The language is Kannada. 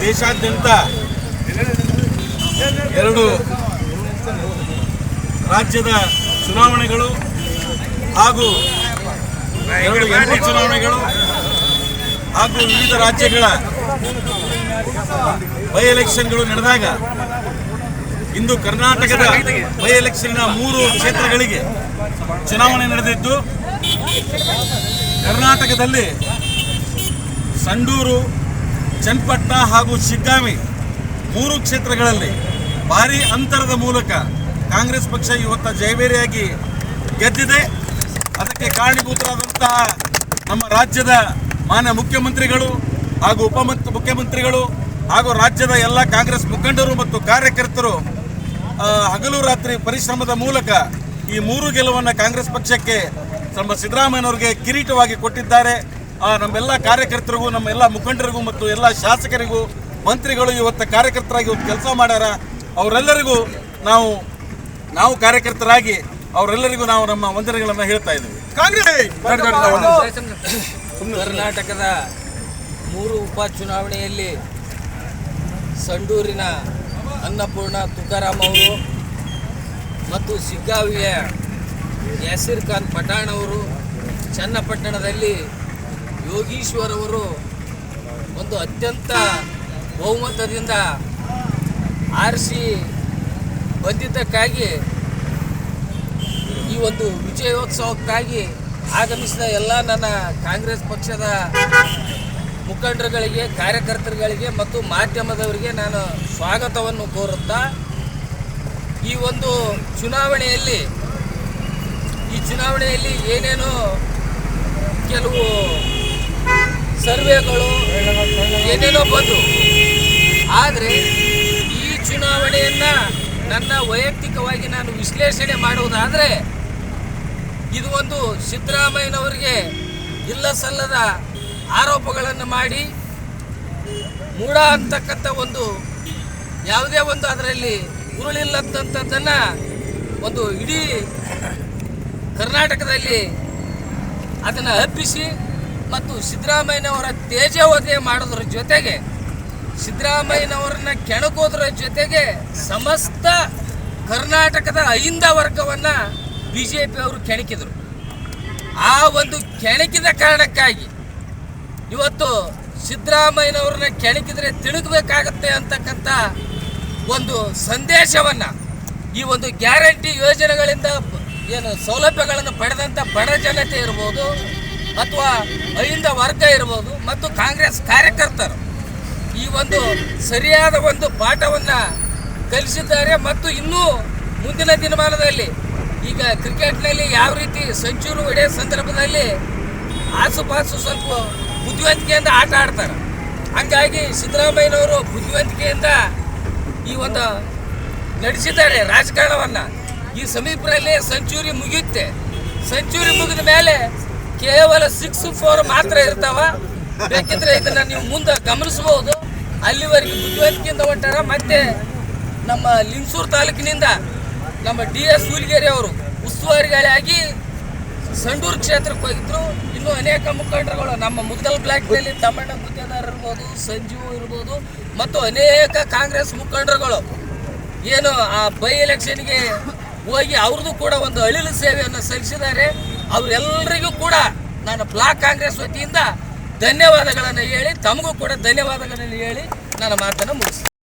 ದೇಶಾದ್ಯಂತ ಎರಡು ರಾಜ್ಯದ ಚುನಾವಣೆಗಳು ಹಾಗೂ ಎರಡು ಎಂಟು ಚುನಾವಣೆಗಳು ಹಾಗೂ ವಿವಿಧ ರಾಜ್ಯಗಳ ಬೈ ಎಲೆಕ್ಷನ್ಗಳು ನಡೆದಾಗ ಇಂದು ಕರ್ನಾಟಕದ ಬೈ ಎಲೆಕ್ಷನ್ನ 3 ಕ್ಷೇತ್ರಗಳಿಗೆ ಚುನಾವಣೆ ನಡೆದಿದ್ದು, ಕರ್ನಾಟಕದಲ್ಲಿ ಸಂಡೂರು, ಚನ್ನಪಟ್ಟಣ ಹಾಗೂ ಶಿಗ್ಗಾಂವಿ 3 ಕ್ಷೇತ್ರಗಳಲ್ಲಿ ಭಾರೀ ಅಂತರದ ಮೂಲಕ ಕಾಂಗ್ರೆಸ್ ಪಕ್ಷ ಇವತ್ತು ಜಯಬೇರಿಯಾಗಿ ಗೆದ್ದಿದೆ. ಅದಕ್ಕೆ ಕಾರಣೀಭೂತರಾದಂತಹ ನಮ್ಮ ರಾಜ್ಯದ ಮಾನ್ಯ ಮುಖ್ಯಮಂತ್ರಿಗಳು ಹಾಗೂ ಮುಖ್ಯಮಂತ್ರಿಗಳು ಹಾಗೂ ರಾಜ್ಯದ ಎಲ್ಲ ಕಾಂಗ್ರೆಸ್ ಮುಖಂಡರು ಮತ್ತು ಕಾರ್ಯಕರ್ತರು ಹಗಲು ರಾತ್ರಿ ಪರಿಶ್ರಮದ ಮೂಲಕ ಈ 3 ಗೆಲುವನ್ನು ಕಾಂಗ್ರೆಸ್ ಪಕ್ಷಕ್ಕೆ ನಮ್ಮ ಸಿದ್ದರಾಮಯ್ಯನವರಿಗೆ ಕಿರೀಟವಾಗಿ ಕೊಟ್ಟಿದ್ದಾರೆ. ನಮ್ಮೆಲ್ಲ ಕಾರ್ಯಕರ್ತರಿಗೂ, ನಮ್ಮೆಲ್ಲ ಮುಖಂಡರಿಗೂ ಮತ್ತು ಎಲ್ಲ ಶಾಸಕರಿಗೂ, ಮಂತ್ರಿಗಳು ಇವತ್ತು ಕಾರ್ಯಕರ್ತರಾಗಿ ಕೆಲಸ ಮಾಡ್ಯಾರ. ಅವರೆಲ್ಲರಿಗೂ ನಾವು ಕಾರ್ಯಕರ್ತರಾಗಿ ಅವರೆಲ್ಲರಿಗೂ ನಾವು ನಮ್ಮ ವಂದನೆಗಳನ್ನು ಹೇಳ್ತಾ ಇದ್ದೀವಿ. ಕರ್ನಾಟಕದ 3 ಉಪಚುನಾವಣೆಯಲ್ಲಿ ಸಂಡೂರಿನ ಅನ್ನಪೂರ್ಣ ತುಕಾರಾಮ್ ಅವರು ಮತ್ತು ಶಿಗ್ಗಾಂವಿಯ ಯಾಸೀರ್ ಖಾನ್ ಪಠಾಣ್ ಅವರು, ಚನ್ನಪಟ್ಟಣದಲ್ಲಿ ಯೋಗೀಶ್ವರ್ ಅವರು ಒಂದು ಅತ್ಯಂತ ಬಹುಮತದಿಂದ ಆರಿಸಿ ಬಂದಿದ್ದಕ್ಕಾಗಿ ಈ ಒಂದು ವಿಜಯೋತ್ಸವಕ್ಕಾಗಿ ಆಗಮಿಸಿದ ಎಲ್ಲ ನನ್ನ ಕಾಂಗ್ರೆಸ್ ಪಕ್ಷದ ಮುಖಂಡರುಗಳಿಗೆ, ಕಾರ್ಯಕರ್ತರುಗಳಿಗೆ ಮತ್ತು ಮಾಧ್ಯಮದವರಿಗೆ ನಾನು ಸ್ವಾಗತವನ್ನು ಕೋರುತ್ತಾ, ಈ ಒಂದು ಚುನಾವಣೆಯಲ್ಲಿ ಏನೇನು ಕೆಲವು ಸರ್ವೆಗಳು ಏನೇನೋ ಬಂದು, ಆದರೆ ಈ ಚುನಾವಣೆಯನ್ನು ನನ್ನ ವೈಯಕ್ತಿಕವಾಗಿ ನಾನು ವಿಶ್ಲೇಷಣೆ ಮಾಡುವುದಾದರೆ ಇದು ಒಂದು ಸಿದ್ದರಾಮಯ್ಯನವರಿಗೆ ಇಲ್ಲ ಸಲ್ಲದ ಆರೋಪಗಳನ್ನು ಮಾಡಿ ಮೂಢ ಅಂತಕ್ಕಂಥ ಯಾವುದೇ ಒಂದು ಅದರಲ್ಲಿ ಉರುಳಿಲ್ಲದಂಥದ್ದನ್ನು ಒಂದು ಇಡೀ ಕರ್ನಾಟಕದಲ್ಲಿ ಅದನ್ನು ಹಬ್ಬಿಸಿ ಮತ್ತು ಸಿದ್ದರಾಮಯ್ಯನವರ ತೇಜೋವಧೆ ಮಾಡೋದ್ರ ಜೊತೆಗೆ, ಸಿದ್ದರಾಮಯ್ಯನವರನ್ನ ಕೆಣಕೋದ್ರ ಜೊತೆಗೆ ಸಮಸ್ತ ಕರ್ನಾಟಕದ ಅಹಿಂದ ವರ್ಗವನ್ನು BJP ಅವರು ಕೆಣಕಿದರು. ಆ ಒಂದು ಕೆಣಕಿದ ಕಾರಣಕ್ಕಾಗಿ ಇವತ್ತು ಸಿದ್ದರಾಮಯ್ಯನವ್ರನ್ನ ಕೆಣಕಿದರೆ ತಿರುಗಬೇಕಾಗತ್ತೆ ಅಂತಕ್ಕಂಥ ಒಂದು ಸಂದೇಶವನ್ನು ಈ ಒಂದು ಗ್ಯಾರಂಟಿ ಯೋಜನೆಗಳಿಂದ ಏನು ಸೌಲಭ್ಯಗಳನ್ನು ಪಡೆದಂಥ ಬಡ ಜನತೆ ಇರ್ಬೋದು ಅಥವಾ ಅಹಿಂದ ವರ್ಗ ಇರ್ಬೋದು ಮತ್ತು ಕಾಂಗ್ರೆಸ್ ಕಾರ್ಯಕರ್ತರು ಈ ಒಂದು ಸರಿಯಾದ ಒಂದು ಪಾಠವನ್ನು ಕಲಿಸಿದ್ದಾರೆ. ಮತ್ತು ಇನ್ನೂ ಮುಂದಿನ ದಿನಮಾನದಲ್ಲಿ ಈಗ ಕ್ರಿಕೆಟ್ನಲ್ಲಿ ಯಾವ ರೀತಿ ಸೆಂಚುರಿ ಹೊಡೆಯೋ ಸಂದರ್ಭದಲ್ಲಿ ಆಸುಪಾಸು ಸ್ವಲ್ಪ ಬುದ್ಧಿವಂತಿಕೆಯಿಂದ ಆಟ ಆಡ್ತಾರೆ, ಹಂಗಾಗಿ ಸಿದ್ದರಾಮಯ್ಯನವರು ಬುದ್ಧಿವಂತಿಕೆಯಿಂದ ಈ ಒಂದು ನಡೆಸಿದ್ದಾರೆ ರಾಜಕಾರಣವನ್ನು. ಈ ಸಮೀಪದಲ್ಲಿ ಸೆಂಚುರಿ ಮುಗಿಯುತ್ತೆ, ಸೆಂಚುರಿ ಮುಗಿದ ಮೇಲೆ ಕೇವಲ 6-4 ಮಾತ್ರ ಇರ್ತಾವ. ಬೇಕಿದ್ರೆ ಇದನ್ನು ನೀವು ಮುಂದೆ ಗಮನಿಸಬಹುದು. ಅಲ್ಲಿವರೆಗೆ ಬುದ್ಧಿವಂತಿಕೆಯಿಂದ ಹೊಂಟಾರ. ಮತ್ತೆ ನಮ್ಮ ಲಿಂಗಸೂರು ತಾಲೂಕಿನಿಂದ ನಮ್ಮ DS ಹುಲಿಗೆರೆ ಅವರು ಉಸ್ತುವಾರಿಗಳಾಗಿ ಸಂಡೂರು ಕ್ಷೇತ್ರಕ್ಕೆ ಹೋಗಿದ್ರು. ಇನ್ನೂ ಅನೇಕ ಮುಖಂಡರುಗಳು ನಮ್ಮ ಮುದ್ದಲ್ ಬ್ಲಾಕ್ನಲ್ಲಿ ತಮ್ಮಣ್ಣ ಗುತ್ತೇದಾರ್ ಇರ್ಬೋದು, ಸಂಜೀವ್ ಇರ್ಬೋದು ಮತ್ತು ಅನೇಕ ಕಾಂಗ್ರೆಸ್ ಮುಖಂಡರುಗಳು ಏನು ಆ ಬೈ ಎಲೆಕ್ಷನ್ಗೆ ಹೋಗಿ ಅವ್ರದ್ದು ಕೂಡ ಒಂದು ಅಳಿಲು ಸೇವೆಯನ್ನು ಸಲ್ಲಿಸಿದ್ದಾರೆ. ಅವರೆಲ್ಲರಿಗೂ ಕೂಡ ನಾನು ಬ್ಲಾಕ್ ಕಾಂಗ್ರೆಸ್ ವತಿಯಿಂದ ಧನ್ಯವಾದಗಳನ್ನು ಹೇಳಿ, ತಮಗೂ ಕೂಡ ಧನ್ಯವಾದಗಳನ್ನು ಹೇಳಿ ನನ್ನ ಮಾತನ್ನು ಮುಗಿಸ್ತೀನಿ.